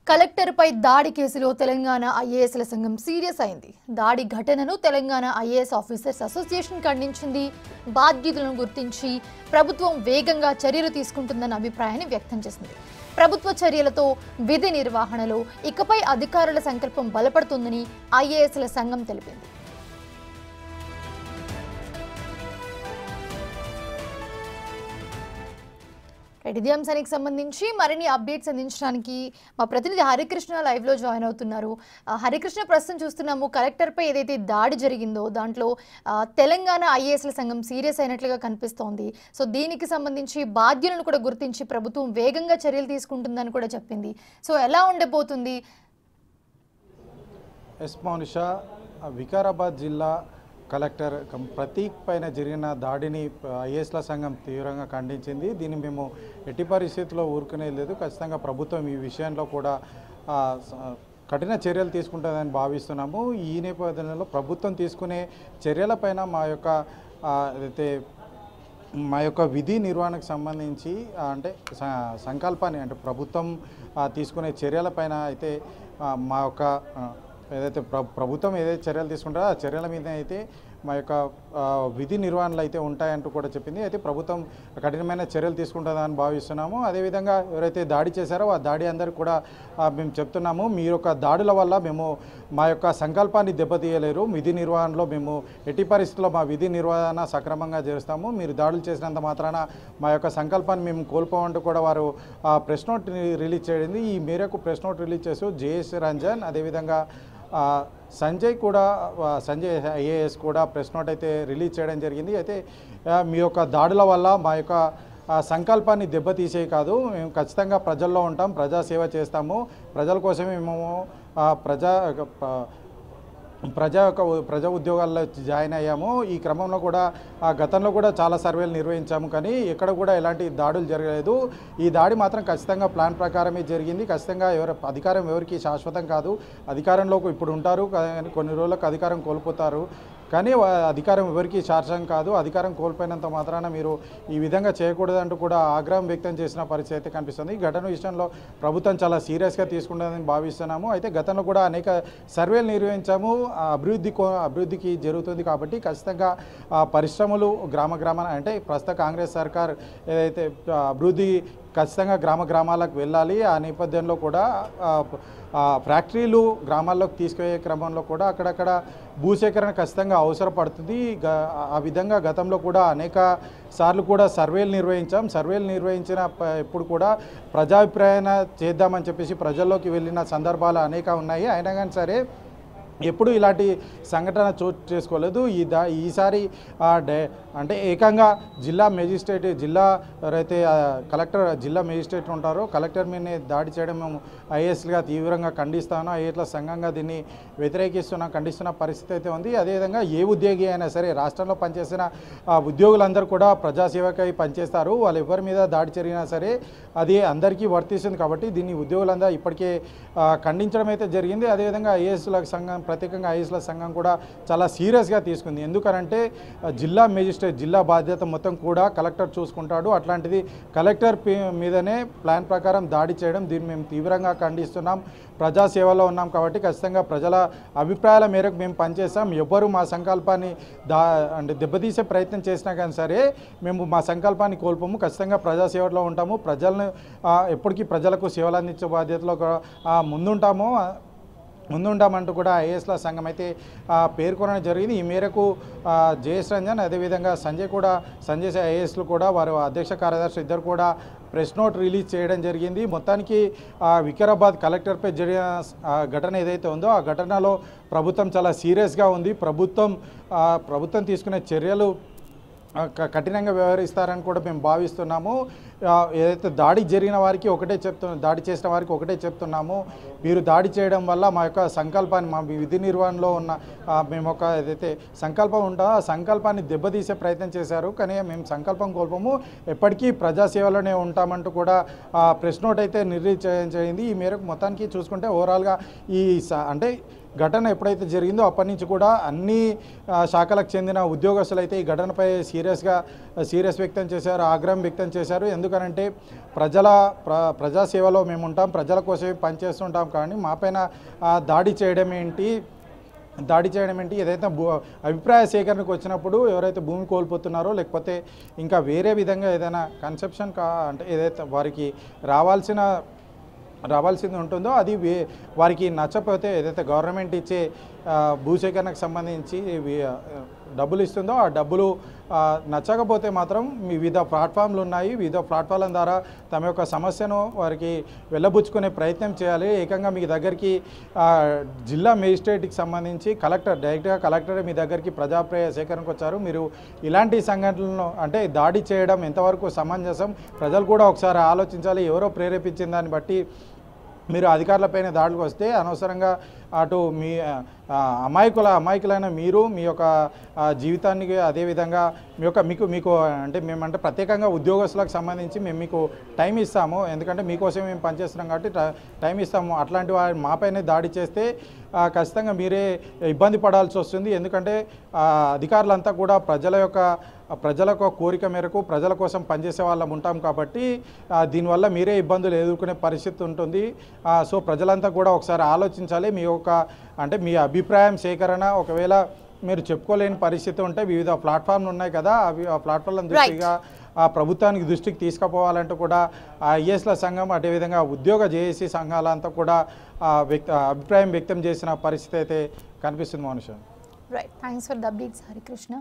కలెక్టర్పై దాడి కేసులో తెలంగాణ ఐఏఎస్ల సంఘం సీరియస్ అయింది. దాడి ఘటనను తెలంగాణ ఐఏఎస్ ఆఫీసర్స్ అసోసియేషన్ ఖండించింది. బాధ్యులను గుర్తించి ప్రభుత్వం వేగంగా చర్యలు తీసుకుంటుందన్న అభిప్రాయాన్ని వ్యక్తం చేసింది. ప్రభుత్వ చర్యలతో విధి నిర్వహణలో ఇకపై అధికారుల సంకల్పం బలపడుతుందని ఐఏఎస్ల సంఘం తెలిపింది. ఇదే అంశానికి సంబంధించి మరిన్ని అప్డేట్స్ అందించడానికి మా ప్రతినిధి హరికృష్ణ లైవ్లో జాయిన్ అవుతున్నారు. హరికృష్ణ, ప్రస్తుతం చూస్తున్నాము కలెక్టర్పై ఏదైతే దాడి జరిగిందో దాంట్లో తెలంగాణ ఐఏఎస్ల సంఘం సీరియస్ అయినట్లుగా కనిపిస్తోంది. సో దీనికి సంబంధించి బాధ్యులను కూడా గుర్తించి ప్రభుత్వం వేగంగా చర్యలు తీసుకుంటుందని కూడా చెప్పింది. సో ఎలా ఉండబోతుంది? మౌనిషా, వికారాబాద్ జిల్లా కలెక్టర్ ప్రతీక్ పైన జరిగిన దాడిని ఐఏఎస్ల సంఘం తీవ్రంగా ఖండించింది. దీన్ని మేము ఎట్టి పరిస్థితుల్లో ఊరుకునేది లేదు. ఖచ్చితంగా ప్రభుత్వం ఈ విషయంలో కూడా కఠిన చర్యలు తీసుకుంటుందని భావిస్తున్నాము. ఈ నేపథ్యంలో ప్రభుత్వం తీసుకునే చర్యలపైన మా యొక్క విధి నిర్వహణకు సంబంధించి అంటే సంకల్పాన్ని అంటే ప్రభుత్వం తీసుకునే చర్యలపైన అయితే మా యొక్క ఏదైతే ప్రభుత్వం ఏదైతే చర్యలు తీసుకుంటారో ఆ చర్యల మీద అయితే మా యొక్క విధి నిర్వహణలు అయితే ఉంటాయంటూ కూడా చెప్పింది. అయితే ప్రభుత్వం కఠినమైన చర్యలు తీసుకుంటుందని భావిస్తున్నాము. అదేవిధంగా ఎవరైతే దాడి చేశారో ఆ దాడి అందరికీ కూడా మేము చెప్తున్నాము, మీ యొక్క దాడుల వల్ల మేము మా యొక్క సంకల్పాన్ని దెబ్బతీయలేరు. విధి నిర్వహణలో మేము ఎట్టి పరిస్థితుల్లో మా విధి నిర్వహణ సక్రమంగా చేస్తాము. మీరు దాడులు చేసినంత మాత్రాన మా యొక్క సంకల్పాన్ని మేము కోల్పోమంటూ కూడా వారు ప్రెస్ నోట్ రిలీజ్ చేయండి. ఈ మేరకు ప్రెస్ నోట్ రిలీజ్ చేస్తూ జేఎస్ రంజన్ అదేవిధంగా సంజయ్ ఐఏఎస్ కూడా ప్రెస్ నోట్ అయితే రిలీజ్ చేయడం జరిగింది. అయితే మీ యొక్క దాడుల వల్ల మా యొక్క సంకల్పాన్ని దెబ్బతీసే కాదు, మేము ఖచ్చితంగా ప్రజల్లో ఉంటాం, ప్రజాసేవ చేస్తాము, ప్రజల కోసమే మేము ప్రజా ఉద్యోగాల్లో జాయిన్ అయ్యాము. ఈ క్రమంలో కూడా గతంలో కూడా చాలా సర్వేలు నిర్వహించాము, కానీ ఎక్కడ కూడా ఎలాంటి దాడులు జరగలేదు. ఈ దాడి మాత్రం ఖచ్చితంగా ప్లాన్ ప్రకారమే జరిగింది. ఖచ్చితంగా అధికారం ఎవరికి శాశ్వతం కాదు. అధికారంలోకి ఇప్పుడు ఉంటారు, కొన్ని రోజులకు అధికారం కోల్పోతారు, కానీ అధికారం ఎవరికి శాశ్వతం కాదు. అధికారం కోల్పోయినంత మాత్రాన మీరు ఈ విధంగా చేయకూడదంటూ కూడా ఆగ్రహం వ్యక్తం చేసిన పరిస్థితి అయితే కనిపిస్తుంది. ఈ ఘటన విషయంలో ప్రభుత్వం చాలా సీరియస్గా తీసుకుంటుందని భావిస్తున్నాము. అయితే గతంలో కూడా అనేక సర్వేలు నిర్వహించాము. అభివృద్ధికి జరుగుతుంది కాబట్టి ఖచ్చితంగా పరిశ్రమలు గ్రామాన అంటే ప్రస్తుత కాంగ్రెస్ సర్కార్ ఏదైతే అభివృద్ధి ఖచ్చితంగా గ్రామాలకు వెళ్ళాలి. ఆ నేపథ్యంలో కూడా ఫ్యాక్టరీలు గ్రామాల్లోకి తీసుకునే క్రమంలో కూడా అక్కడక్కడ భూసేకరణ ఖచ్చితంగా అవసరపడుతుంది. ఆ విధంగా గతంలో కూడా అనేక సార్లు కూడా సర్వేలు నిర్వహించాం. సర్వేలు నిర్వహించిన ఇప్పుడు కూడా ప్రజాభిప్రాయాన్ని చేద్దామని చెప్పేసి ప్రజల్లోకి వెళ్ళిన సందర్భాలు అనేక ఉన్నాయి. అయినా కానీ సరే ఎప్పుడు ఇలాంటి సంఘటన చోటు చేసుకోలేదు. ఈసారి అంటే ఏకంగా జిల్లా మేజిస్ట్రేట్ ఎవరైతే జిల్లా మేజిస్ట్రేట్ ఉంటారో కలెక్టర్ మీదనే దాడి చేయడం మేము ఐఏఎస్గా తీవ్రంగా ఖండిస్తాను. ఐఏఎస్ల సంఘంగా దీన్ని ఖండిస్తున్న పరిస్థితి అయితే ఉంది. అదేవిధంగా ఏ ఉద్యోగి అయినా సరే రాష్ట్రంలో పనిచేసిన ఉద్యోగులందరూ కూడా ప్రజాసేవకై పనిచేస్తారు. వాళ్ళు ఎవరి మీద దాడి జరిగినా సరే అది అందరికీ వర్తిస్తుంది కాబట్టి దీన్ని ఉద్యోగులందరూ ఇప్పటికే ఖండించడం అయితే జరిగింది. అదేవిధంగా ఐఏఎస్ల సంఘం ప్రత్యేకంగా ఐఏఎస్ల సంఘం కూడా చాలా సీరియస్గా తీసుకుంది. ఎందుకనంటే జిల్లా మేజిస్ట్రేట్ జిల్లా బాధ్యత మొత్తం కూడా కలెక్టర్ చూసుకుంటాడు. అట్లాంటిది కలెక్టర్ మీదనే ప్లాన్ ప్రకారం దాడి చేయడం దీన్ని మేము తీవ్రంగా ఖండిస్తున్నాం. ప్రజాసేవలో ఉన్నాం కాబట్టి ఖచ్చితంగా ప్రజల అభిప్రాయాల మేరకు మేము పనిచేస్తాం. ఎవ్వరూ మా సంకల్పాన్ని అంటే దెబ్బతీసే ప్రయత్నం చేసినా కానీ సరే మేము మా సంకల్పాన్ని కోల్పోము. ఖచ్చితంగా ప్రజాసేవలో ఉంటాము. ప్రజలను ఎప్పటికీ ప్రజలకు సేవలు అందించే బాధ్యతలో ముందుంటామంటూ కూడా ఐఏఎస్ల సంఘం అయితే పేర్కొనడం జరిగింది. ఈ మేరకు జేఎస్ రంజన్ అదేవిధంగా సంజయ్ ఐఏఎస్లు కూడా వారు అధ్యక్ష కార్యదర్శి ఇద్దరు కూడా ప్రెస్ నోట్ రిలీజ్ చేయడం జరిగింది. మొత్తానికి వికారాబాద్ కలెక్టర్పై జరిగిన ఘటన ఏదైతే ఉందో ఆ ఘటనలో ప్రభుత్వం చాలా సీరియస్గా ఉంది. ప్రభుత్వం తీసుకునే చర్యలు కఠినంగా వ్యవహరిస్తారని కూడా మేము భావిస్తున్నాము. ఏదైతే దాడి చేసిన వారికి ఒకటే చెప్తున్నాము, మీరు దాడి చేయడం వల్ల మా యొక్క సంకల్పాన్ని మా విధి నిర్వహణలో ఉన్న మేము ఒక ఏదైతే సంకల్పం ఉంటుందో ఆ సంకల్పాన్ని దెబ్బతీసే ప్రయత్నం చేశారు, కానీ మేము సంకల్పం కోల్పోము, ఎప్పటికీ ప్రజాసేవలోనే ఉంటామంటూ కూడా ప్రెస్ నోట్ అయితే నిర్ణయించింది. ఈ మేరకు మొత్తానికి చూసుకుంటే ఓవరాల్గా అంటే ఘటన ఎప్పుడైతే జరిగిందో అప్పటి నుంచి కూడా అన్ని శాఖలకు చెందిన ఉద్యోగస్తులు అయితే ఈ ఘటనపై సీరియస్ వ్యక్తం చేశారు, ఆగ్రహం వ్యక్తం చేశారు. ఎందుకంటే ఎందుకనంటే ప్రజాసేవలో మేము ఉంటాం, ప్రజల కోసమే పనిచేస్తుంటాం. కానీ మాపైన దాడి చేయడం ఏంటి, ఏదైతే అభిప్రాయ సేకరణకు వచ్చినప్పుడు ఎవరైతే భూమి కోల్పోతున్నారో లేకపోతే ఇంకా వేరే విధంగా ఏదైనా కన్సెప్షన్ అంటే ఏదైతే వారికి రావాల్సింది ఉంటుందో అది వారికి నచ్చకపోతే ఏదైతే గవర్నమెంట్ ఇచ్చే భూసేకరణకు సంబంధించి డబ్బులు ఇస్తుందో ఆ డబ్బులు నచ్చకపోతే మాత్రం వివిధ ప్లాట్ఫామ్లు ఉన్నాయి, వివిధ ప్లాట్ఫామ్ల ద్వారా తమ యొక్క సమస్యను వారికి వెళ్ళబుచ్చుకునే ప్రయత్నం చేయాలి. ఏకంగా మీ దగ్గరికి జిల్లా మేజిస్ట్రేట్కి సంబంధించి డైరెక్ట్గా కలెక్టర్ మీ దగ్గరికి ప్రజాప్రాయ సేకరణకు వచ్చారు. మీరు ఇలాంటి సంఘటనలను అంటే దాడి చేయడం ఎంతవరకు సమంజసం, ప్రజలు కూడా ఒకసారి ఆలోచించాలి. ఎవరో ప్రేరేపించిన దాన్ని బట్టి మీరు అధికారులపైన దాడులకు వస్తే అనవసరంగా అటు మీ అమాయకులైన మీరు మీ యొక్క జీవితానికి అదేవిధంగా మీకు అంటే మేమంటే ప్రత్యేకంగా ఉద్యోగస్తులకు సంబంధించి మేము మీకు టైం ఇస్తాము, ఎందుకంటే మీకోసం మేము పనిచేస్తున్నాం కాబట్టి టైం ఇస్తాము. అట్లాంటి వారి మాపైనే దాడి చేస్తే ఖచ్చితంగా మీరే ఇబ్బంది పడాల్సి వస్తుంది. ఎందుకంటే అధికారులంతా కూడా ప్రజల కోరిక మేరకు ప్రజల కోసం పనిచేసే వాళ్ళం ఉంటాం కాబట్టి దీనివల్ల మీరే ఇబ్బందులు ఎదుర్కొనే పరిస్థితి ఉంటుంది. సో ప్రజలంతా కూడా ఒకసారి ఆలోచించాలి. అంటే మీ అభిప్రాయం సేకరణ ఒకవేళ మీరు చెప్పుకోలేని పరిస్థితి ఉంటే వివిధ ప్లాట్ఫామ్లు ఉన్నాయి కదా, ఆ ప్లాట్ఫామ్లను దృష్టిగా ప్రభుత్వానికి దృష్టికి తీసుకుపోవాలంటూ కూడా ఐఏఎస్ల సంఘం అదేవిధంగా ఉద్యోగ జేఏసీ సంఘాలంతా కూడా అభిప్రాయం వ్యక్తం చేసిన పరిస్థితి అయితే కనిపిస్తుంది. మనుషులు right, thanks for the updates Harikrishna.